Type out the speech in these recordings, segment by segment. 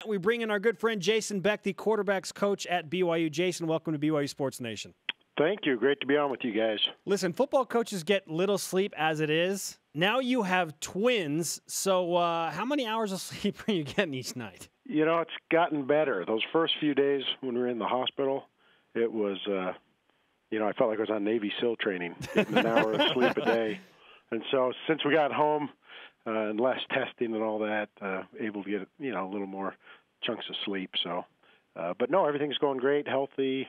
We bring in our good friend Jason Beck, the quarterback's coach at BYU. Jason, welcome to BYU Sports Nation. Thank you. Great to be on with you guys. Listen, football coaches get little sleep as it is. Now you have twins, so how many hours of sleep are you getting each night? You know, it's gotten better. Those first few days when we were in the hospital, it was, I felt like I was on Navy SEAL training, getting an hour of sleep a day. And so since we got home and less testing and all that, able to get, a little more chunks of sleep. So, but no, everything's going great, healthy.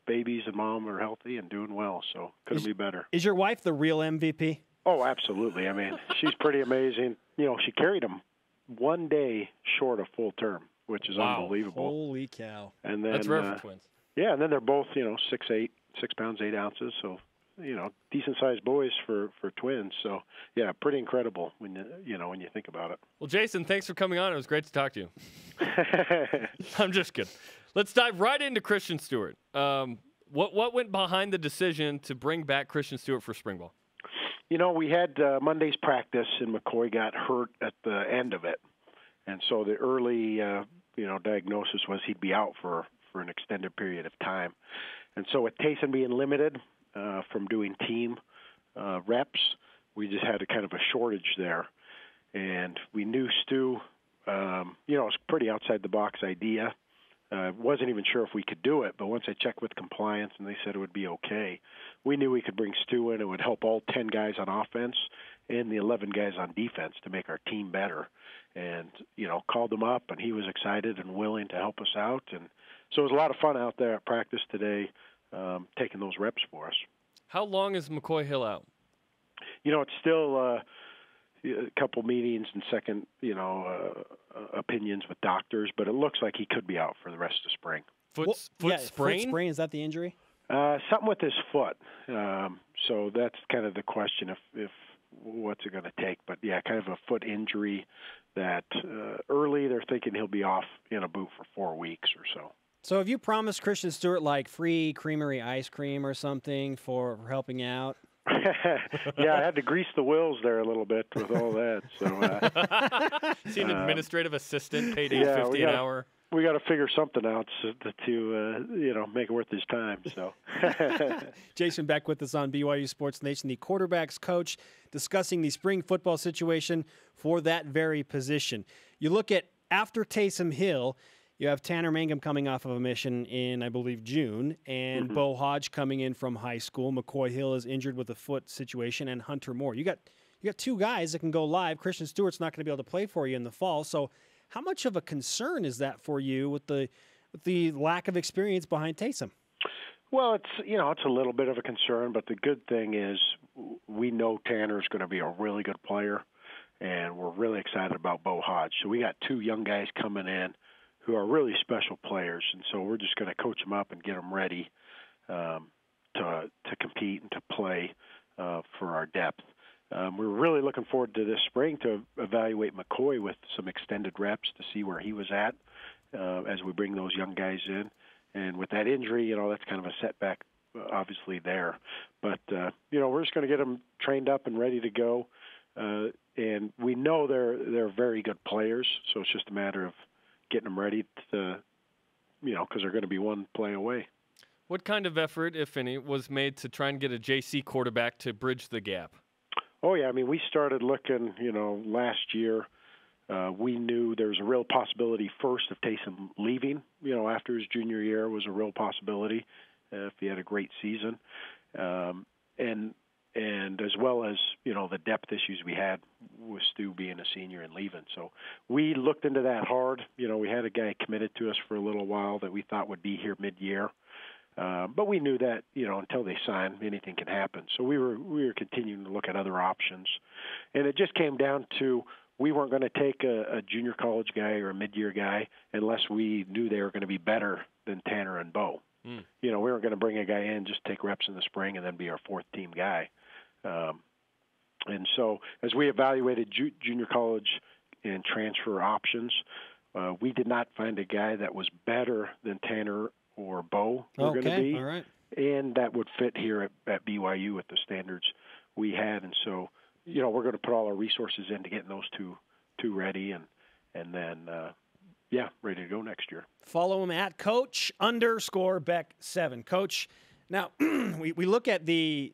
Babies and mom are healthy and doing well, so couldn't be better. Is your wife the real MVP? Oh, absolutely. I mean, she's pretty amazing. She carried him one day short of full term, which is unbelievable. Holy cow. And then, that's rare for twins. Yeah, and then they're both, 6'8", 6 pounds, 8 ounces, so, decent-sized boys for twins. So, yeah, pretty incredible when you think about it. Well, Jason, thanks for coming on. It was great to talk to you. I'm just kidding. Let's dive right into Christian Stewart. What went behind the decision to bring back Christian Stewart for spring ball? We had Monday's practice, and McCoy got hurt at the end of it. And so the early, diagnosis was he'd be out for an extended period of time. And so with Taysom being limited from doing team reps, we just had a kind of a shortage there. And we knew Stu, it was a pretty outside-the-box idea. Wasn't even sure if we could do it, but once I checked with compliance and they said it would be okay, we knew we could bring Stu in. It would help all 10 guys on offense and the 11 guys on defense to make our team better. And, called him up, and he was excited and willing to help us out. And so it was a lot of fun out there at practice today, taking those reps for us. How long is McCoy Hill out? It's still a couple meetings and second, opinions with doctors, but it looks like he could be out for the rest of spring. Foot sprain? Foot sprain, is that the injury? Something with his foot. So that's kind of the question if what's it going to take. But, yeah, kind of a foot injury that early they're thinking he'll be off in a boot for 4 weeks or so. So have you promised Christian Stewart like free creamery ice cream or something for helping out? Yeah, I had to grease the wheels there a little bit with all that. So, see an administrative assistant paid $8.50 an hour. We got to figure something out to make it worth his time. So, Jason Beck with us on BYU Sports Nation, the quarterback's coach, discussing the spring football situation for that very position. You look at after Taysom Hill, you have Tanner Mangum coming off of a mission in, I believe, June, and Bo Hodge coming in from high school. McCoy Hill is injured with a foot situation, and Hunter Moore. You got two guys that can go live. Christian Stewart's not going to be able to play for you in the fall. So how much of a concern is that for you with the lack of experience behind Taysom? Well, it's a little bit of a concern, but the good thing is we know Tanner's going to be a really good player, and we're really excited about Bo Hodge. So we got two young guys coming in who are really special players, and so we're just going to coach them up and get them ready to compete and to play for our depth. We're really looking forward to this spring to evaluate McCoy with some extended reps to see where he was at as we bring those young guys in. And with that injury, that's kind of a setback, obviously, there. But, we're just going to get them trained up and ready to go. And we know they're very good players, so it's just a matter of getting them ready to, because they're going to be one play away. What kind of effort, if any, was made to try and get a JC quarterback to bridge the gap? Oh, yeah. I mean, we started looking, last year. We knew there was a real possibility first of Taysom leaving, after his junior year was a real possibility if he had a great season. And as well as, the depth issues we had with Stu being a senior and leaving. So we looked into that hard. We had a guy committed to us for a little while that we thought would be here mid-year. But we knew that, until they sign, anything can happen. So we were continuing to look at other options. And it just came down to we weren't going to take a junior college guy or a mid-year guy unless we knew they were going to be better than Tanner and Bo. We weren't going to bring a guy in, just take reps in the spring and then be our fourth-team guy. And so as we evaluated junior college and transfer options, we did not find a guy that was better than Tanner or Bo were going to be. All right. And that would fit here at BYU with the standards we had. And so, we're going to put all our resources into getting those two ready and then, go next year. Follow him at Coach_Beck7. Coach, now we look at the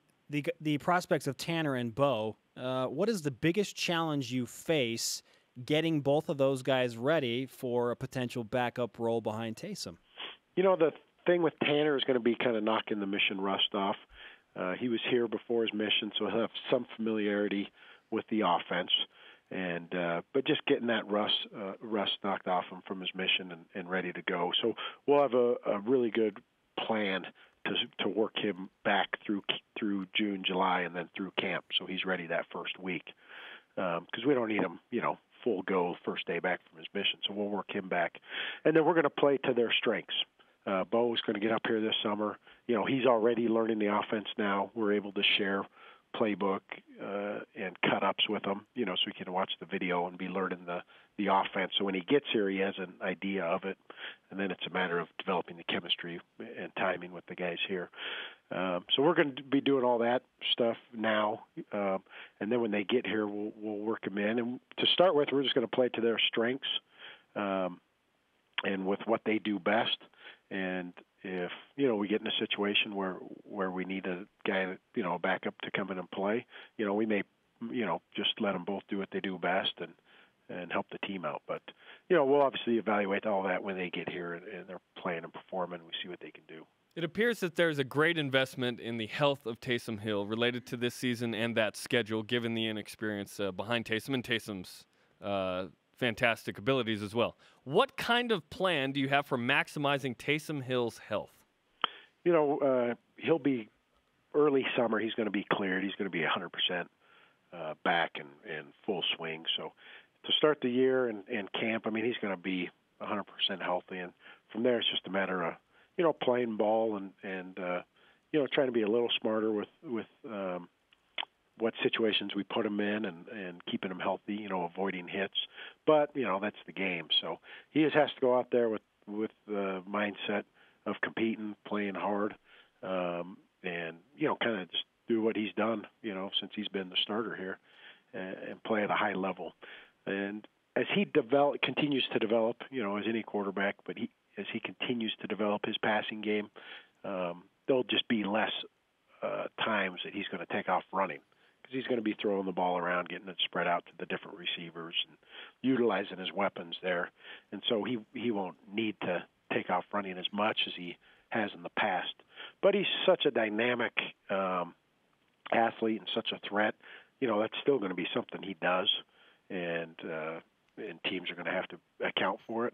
prospects of Tanner and Bo. What is the biggest challenge you face getting both of those guys ready for a potential backup role behind Taysom? The thing with Tanner is going to be kind of knocking the mission rust off. He was here before his mission, so he'll have some familiarity with the offense. But just getting that rust knocked off him from his mission and ready to go. So we'll have a really good plan to work him back through June, July, and then through camp, so he's ready that first week. Because we don't need him, full go first day back from his mission. So we'll work him back, and then we're going to play to their strengths. Bo's going to get up here this summer. He's already learning the offense now. We're able to share playbook and cut-ups with him, so he can watch the video and be learning the offense. So when he gets here, he has an idea of it, and then it's a matter of developing the chemistry and timing with the guys here. So we're going to be doing all that stuff now, and then when they get here, we'll work them in. And to start with, we're just going to play to their strengths and with what they do best. And if we get in a situation where we need a guy, a backup to come in and play, we may just let them both do what they do best and help the team out. But we'll obviously evaluate all that when they get here and they're playing and performing. We see what they can do. It appears that there's a great investment in the health of Taysom Hill related to this season and that schedule, given the inexperience behind Taysom and Taysom's fantastic abilities as well. What kind of plan do you have for maximizing Taysom Hill's health? He'll be early summer. He's going to be cleared. He's going to be 100% back and full swing. So to start the year and camp, he's going to be 100% healthy. And from there, it's just a matter of, playing ball and trying to be a little smarter with what situations we put him in and keeping him healthy, avoiding hits. But, that's the game. So he just has to go out there with the mindset of competing, playing hard, and, kind of just do what he's done, since he's been the starter here and play at a high level. And as he continues to develop, as any quarterback, but as he continues to develop his passing game, there'll just be less times that he's going to take off running, because he's going to be throwing the ball around, getting it spread out to the different receivers and utilizing his weapons there. And so he won't need to take off running as much as he has in the past. But he's such a dynamic athlete and such a threat. That's still going to be something he does, and teams are going to have to account for it.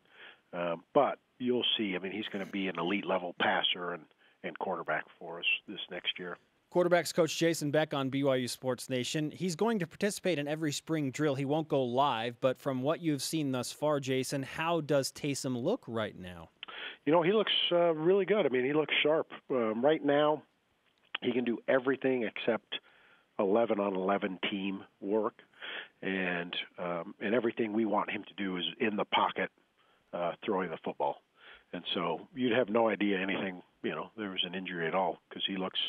But you'll see, he's going to be an elite level passer and quarterback for us this next year. Quarterbacks coach Jason Beck on BYU Sports Nation. He's going to participate in every spring drill. He won't go live, but from what you've seen thus far, Jason, how does Taysom look right now? He looks really good. He looks sharp. Right now, he can do everything except 11-on-11 team work, and everything we want him to do is in the pocket, throwing the football. And so you'd have no idea anything, there was an injury at all, because he looks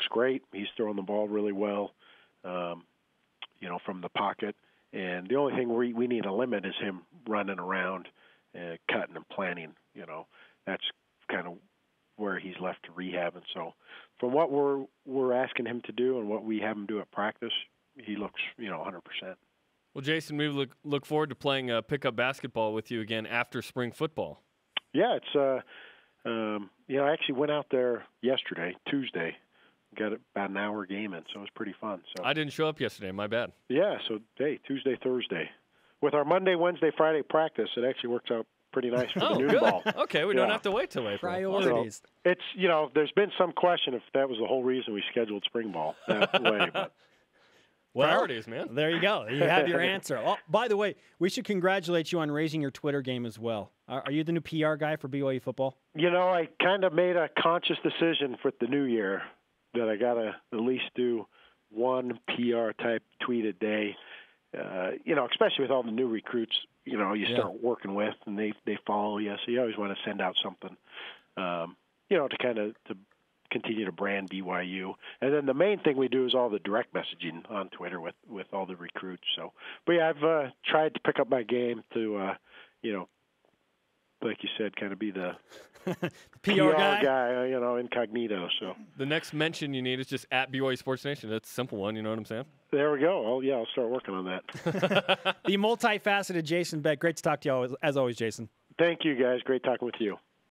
great. He's throwing the ball really well, from the pocket. And the only thing we need to limit is him running around, cutting and planting. That's kind of where he's left to rehab. And so from what we're asking him to do and what we have him do at practice, he looks, 100%. Well, Jason, we look forward to playing pickup basketball with you again after spring football. Yeah, it's I actually went out there yesterday, Tuesday, got about an hour game in, so it was pretty fun. So I didn't show up yesterday. My bad. Yeah, so Tuesday, Thursday, with our Monday, Wednesday, Friday practice, it actually works out pretty nice for the noon ball. Okay, we don't have to wait till April. Priorities. So it's there's been some question if that was the whole reason we scheduled spring ball that way, but. Well, priorities, man. There you go. You have your answer. Oh, by the way, we should congratulate you on raising your Twitter game as well. Are you the new PR guy for BYU football? I kind of made a conscious decision for the new year that I got to at least do one PR-type tweet a day, especially with all the new recruits, start working with, and they follow you, so you always want to send out something, to kind of to continue to brand BYU. And then the main thing we do is all the direct messaging on Twitter with all the recruits. So, but yeah, I've tried to pick up my game to, like you said, kind of be the PR guy, incognito. So the next mention you need is just at BYU Sports Nation. That's a simple one. You know what I'm saying? there we go. Oh yeah, I'll start working on that. The multifaceted Jason Beck. Great to talk to you as always, Jason. Thank you, guys. Great talking with you.